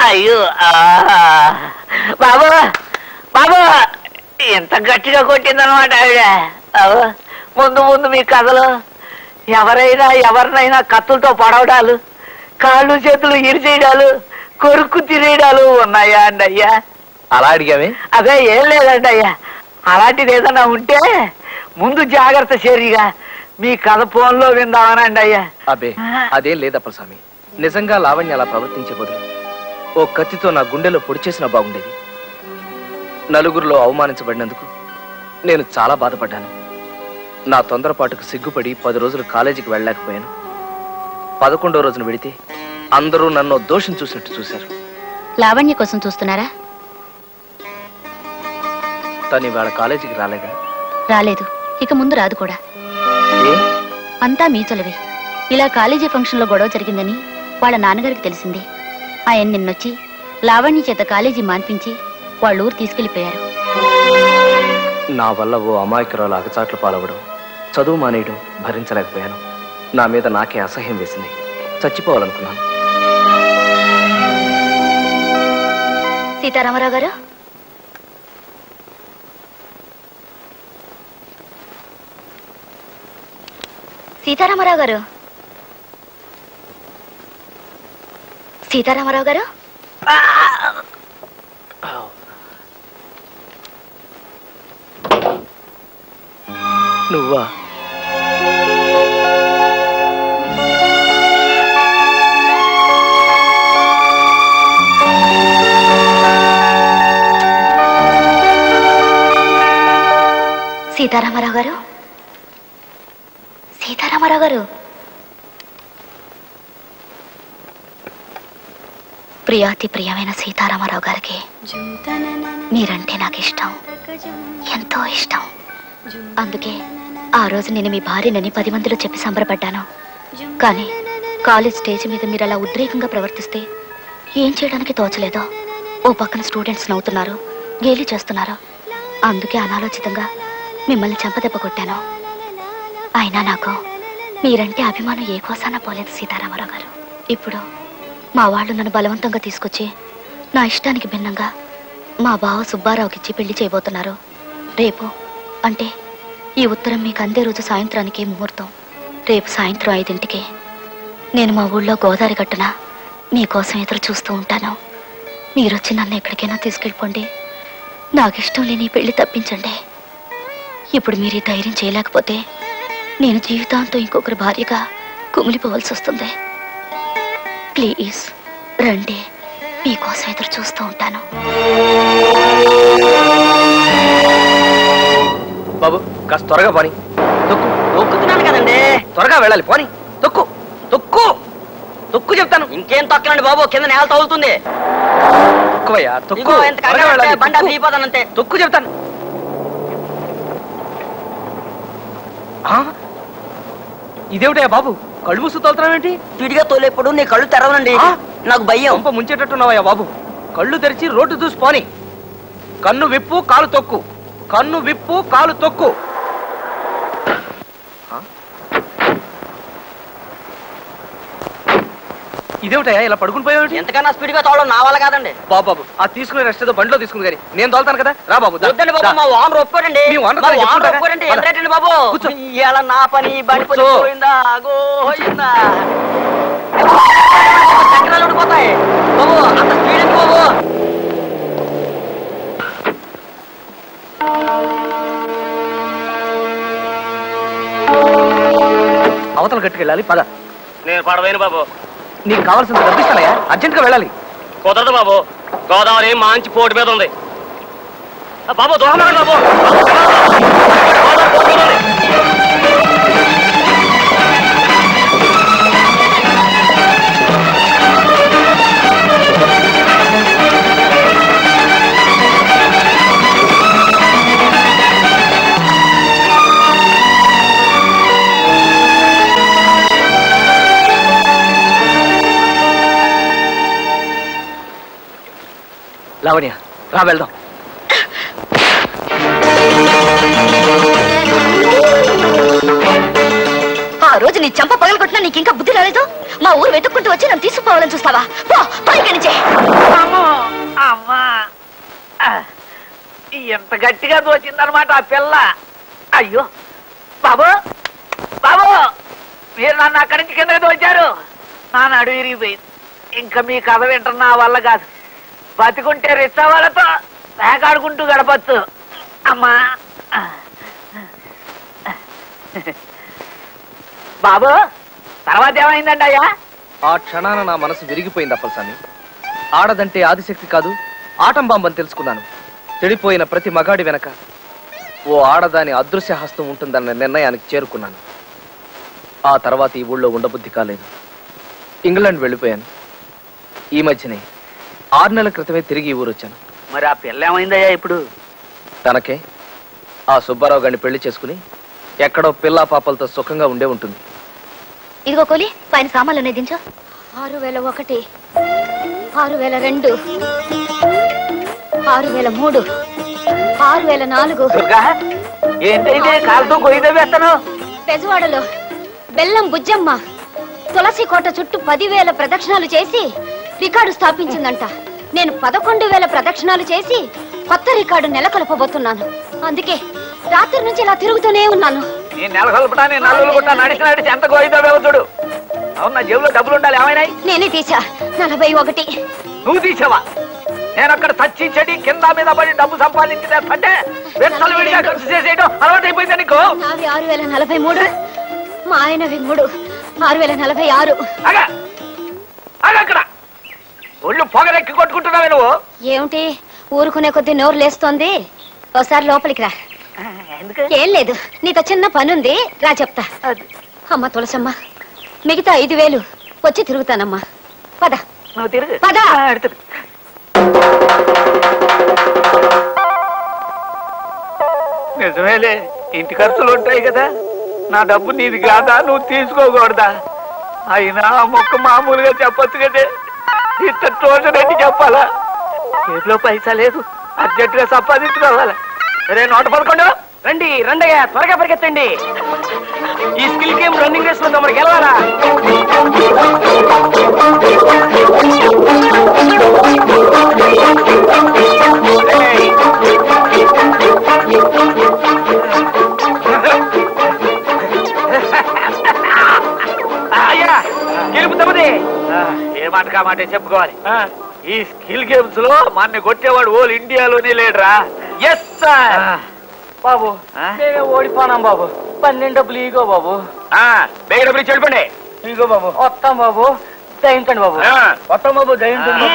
అయ్యో బాబు బాబు ఎంత గట్టిగా కొట్టిందనమాట ఆవిడ. ముందు ముందు మీ కథలు ఎవరైనా ఎవరినైనా కత్తులతో పడవడాలు, కాళ్ళు చేతులు ఇరిచేయడాలు, కొరుక్కు తినేయడాలు ఉన్నాయా అండి అయ్యా? అలా అడిగామే? అదే ఏం లేదండి అయ్యా. అలాంటిది ఏదన్నా ఉంటే ముందు జాగ్రత్త చర్యగా మీ కథ ఫోన్లో విందామనండి అయ్యా. అబ్బే అదేం లేదప్పలస్వామి. నిజంగా లావణ్య అలా ప్రవర్తించే బదులు ఓ కత్తితో నా గుండెలో పొడి చేసినా బాగుండేది. నలుగురిలో అవమానించబడినందుకు నేను చాలా బాధపడ్డాను. నా తొందరపాటుకు సిగ్గుపడి 10 రోజులు కాలేజీకి వెళ్ళలేకపోయాను. 11వ రోజున వెడితే అందరూ నన్ను దోషం చూసినట్టు చూశారు. లావణ్య కోసం చూస్తున్నారా? తను ఇవాళ కాలేజీకి రాలేదా? రాలేదు, ఇక ముందు రాదు కూడా. అంతా మీ చొలవే. ఇలా కాలేజీ ఫంక్షన్ లో గొడవ జరిగిందని వాళ్ళ నాన్నగారికి తెలిసింది. ఆయన నిన్నొచ్చి లావణ్య చేత కాలేజీ మాన్పించి వాళ్ళ ఊరు తీసుకెళ్లిపోయారు. నా వల్ల ఓ అమాయకురాలు అగచాట్లు పాలవడం, చదువు మానేయడం భరించలేకపోయాను. నా మీద నాకే అసహ్యం వేసింది. చచ్చిపోవాలనుకున్నాను. సీతారామరావు గారు, సీతారామరావు గారు, సీతారామరావు గారు, నువ్వా? సీతారామరావు గారు, సీతారామరావు గారు, ప్రియాతి ప్రియమైన సీతారామరావు గారికి మీరంటే నాకు ఇష్టం, ఎంతో ఇష్టం. అందుకే ఆ రోజు నేను మీ భార్యనని 10 మందిలో చెప్పి సంబరపడ్డాను. కానీ కాలేజ్ స్టేజ్ మీద మీరు అలా ఉద్రేకంగా ప్రవర్తిస్తే ఏం చేయడానికి తోచలేదో. ఓ పక్కన స్టూడెంట్స్ నవ్వుతున్నారు, గేలి చేస్తున్నారు. అందుకే అనాలోచితంగా మిమ్మల్ని చెంపదెబ్బ కొట్టాను. అయినా నాకు మీరంటే అభిమానం ఏ కోసానా పోలేదు సీతారామరావు గారు. ఇప్పుడు మా వాళ్ళు నన్ను బలవంతంగా తీసుకొచ్చి నా ఇష్టానికి భిన్నంగా మా బావ సుబ్బారావుకి ఇచ్చి పెళ్లి చేయబోతున్నారు. రేపు అంటే ఈ ఉత్తరం మీకు అందే రోజు సాయంత్రానికి ముహూర్తం. రేపు సాయంత్రం 5ంటికి నేను మా ఊళ్ళో గోదావరి గట్టున మీకోసం ఎదురు చూస్తూ ఉంటాను. మీరొచ్చి నన్ను ఎక్కడికైనా తీసుకెళ్ళిపోండి. నాకు ఇష్టం లేని పెళ్లి తప్పించండి. ఇప్పుడు మీరు ఈ ధైర్యం చేయలేకపోతే నేను జీవితాంతం ఇంకొకరి భార్యగా కుమిలిపోవలసి వస్తుంది. ప్లీజ్ రండి, మీకోసం ఎదురు చూస్తూ ఉంటాను. బాబు కాస్త త్వరగా పోని. తొక్కు. తొక్కుతున్నాను కదండి. త్వరగా వెళ్ళాలి, పోని. తొక్కు తొక్కు తొక్కు చెప్తాను. ఇంకేం తొక్కలండి బాబు, కింద నేల తగులుతుంది. తొక్కువయ్యా, తొక్కు. తొక్కు చెప్తాను. ఇదేమిటయా బాబు, కళ్ళు మూసు తోలుతున్నావేంటి? స్పీడ్గా తోలేప్పుడు నీ కళ్ళు తెరవనండి, నాకు భయం. ముంచేటట్టున్నావయ్యా బాబు. కళ్ళు తెరిచి రోడ్డు చూసి పోని. కన్ను విప్పు కాలు తొక్కు, కన్ను విప్పు కాలు తొక్కు. ఇదేమిటయా ఇలా పడుకుని పోయావు? ఎంతకన్నా స్పీడ్ గా తోవడం నా వల్ల కాదండి బాబు. ఆ తీసుకునే రెస్ట్ ఏదో బండిలో తీసుకుని కానీ నేను తోలుతాను కదా. రా బాబు. మా ఓనర్ ఒప్పుకోరండి. బాబు ఇలా నా పని బండి పోయిందా గోయిందా చక్రాలు ఉండిపోతాయి బాబు. అంత స్పీడ్ ఎందుకు బాబు? అవతల గట్టుకెళ్ళాలి, పద. నేను పడవేను బాబు. నీకు కావాల్సింది తప్పిస్తానయ్యా, అర్జెంట్ గా వెళ్ళాలి. కుదరదు బాబు, గోదావరి మంచి పోటీ మీద ఉంది బాబు. దూరం బాబు. లావణ్య రా వెళ్దాం. ఆ రోజు నీ చంప పగలగొట్టినా నీకు ఇంకా బుద్ధి రాలేదు. మా ఊరు వెతుక్కుంటూ వచ్చి నన్ను తీసుకుపోవాలని చూస్తావా? పో, పైకి నుంచే. ఎంత గట్టిగా దోచిందనమాట ఆ పిల్ల. అయ్యో బాబు బాబు, మీరు నన్ను అక్కడి నుంచి కింద దోచారు. నా నడు విరిగిపోయింది. ఇంకా మీ కథ వింటున్న నా వల్ల కాదు. బతికుంటే రిచ్చా వాళ్ళతో వేకాడుకుంటూ గడపచ్చు. అమ్మా బాబు, తర్వాత ఏమైందండి అయ్యా? ఆ క్షణాన నా మనసు విరిగిపోయింది అప్పలస్వామి. ఆడదంటే ఆదిశక్తి కాదు, ఆటం బాంబని తెలుసుకున్నాను. చెడిపోయిన ప్రతి మగాడి వెనక ఓ ఆడదాని అదృశ్య హస్తం ఉంటుందన్న నిర్ణయానికి చేరుకున్నాను. ఆ తర్వాత ఈ ఊళ్ళో ఉండబుద్ధి కాలేదు. ఇంగ్లాండ్ వెళ్ళిపోయాను. ఈ మధ్యనే 6 నెలల క్రితమే తిరిగి ఈ ఊరు వచ్చాను. మరి ఆ పిల్ల ఏమైందయ్యా ఇప్పుడు? తనకే ఆ సుబ్బారావు గారిని పెళ్లి చేసుకుని ఎక్కడో పిల్లా పాపలతో సుఖంగా ఉండే ఉంటుంది. ఇదిగో కూలి, పైన సామాన్లు ఉన్నాయి దించు. 6001, 6002, 6003, 6004. దుర్గా, ఏంటైతే కాలుతో గొయ్యిదో వేస్తాను? పెజవాడలో బెల్లం బుజ్జమ్మ తులసి కోట చుట్టూ 10,000 ప్రదక్షిణాలు చేసి రికార్డు స్థాపించిందంట. నేను 11,000 ప్రదక్షిణాలు చేసి కొత్త రికార్డు నెలకొల్పబోతున్నాను. అందుకే రాత్రి నుంచి ఇలా తిరుగుతూనే ఉన్నాను. నీ నెలకొల్పటా, నీ నల్లులు గుట్టా నడిచి నడిచి ఎంత గోయిదో చూడు. అవును, నా జేబులో డబ్బులు ఉండాలి. ఏమైనాయి? నేనే తీసా. 41. నువ్వు తీసావా? నేను అక్కడ చచ్చి చెడి కింద మీద పడి డబ్బు సంపాదించి తెస్తుంటే వెచ్చలు విడిగా ఖర్చు చేసేయడం అలవాటు అయిపోయింది నీకు. నావి 6043, మా ఆయనవి 3, 6046. అక్కడ ఒళ్ళు పొగరెక్కి కొట్టుకుంటున్నావే నువ్వు. ఏమిటి ఊరుకునే కొద్ది నోరు లేస్తోంది? ఒకసారి లోపలికి రా. ఏం లేదు, నీతో చిన్న పనుంది, రా చెప్తా. అమ్మ తులసమ్మ, మిగతా 5,000 వచ్చి తిరుగుతానమ్మా. పద. నువ్వు తిరుగు. పద. నిజమేలే, ఇంటి ఖర్చులు ఉంటాయి కదా. నా డబ్బు నీది కాదా, నువ్వు తీసుకోకూడదా? అయినా మొక్క మామూలుగా చెప్పొచ్చు కదే, ఇంత తోటనట్టు చెప్పాలా? చేతిలో పైసా లేదు, అర్జెంటుగా సంపాదించుకోవాలా. రే 111, రండి రండయ్యా, త్వరగా పరిగెత్తండి. ఈ స్కిల్ గేమ్ రన్నింగ్ రేస్ లో మనకి వెళ్ళాలా? అయ్యా గెలుపుతామది. ఏ మాట కా మాట చెప్పుకోవాలి. ఈ స్కిల్ గేమ్స్ లో మన కొట్టేవాడు ఓల్ ఇండియాలోనే లేడురా. Yes sir. బాబు నేనే ఓడిపోనాం బాబు. 12 డబ్బులు ఇగో బాబు. బేగ డబ్బులు ఇచ్చి వెళ్ళిపోండి. ఇగో బాబు. వస్తాం బాబు, దయించండి బాబు. వస్తాం బాబు, దయించండి.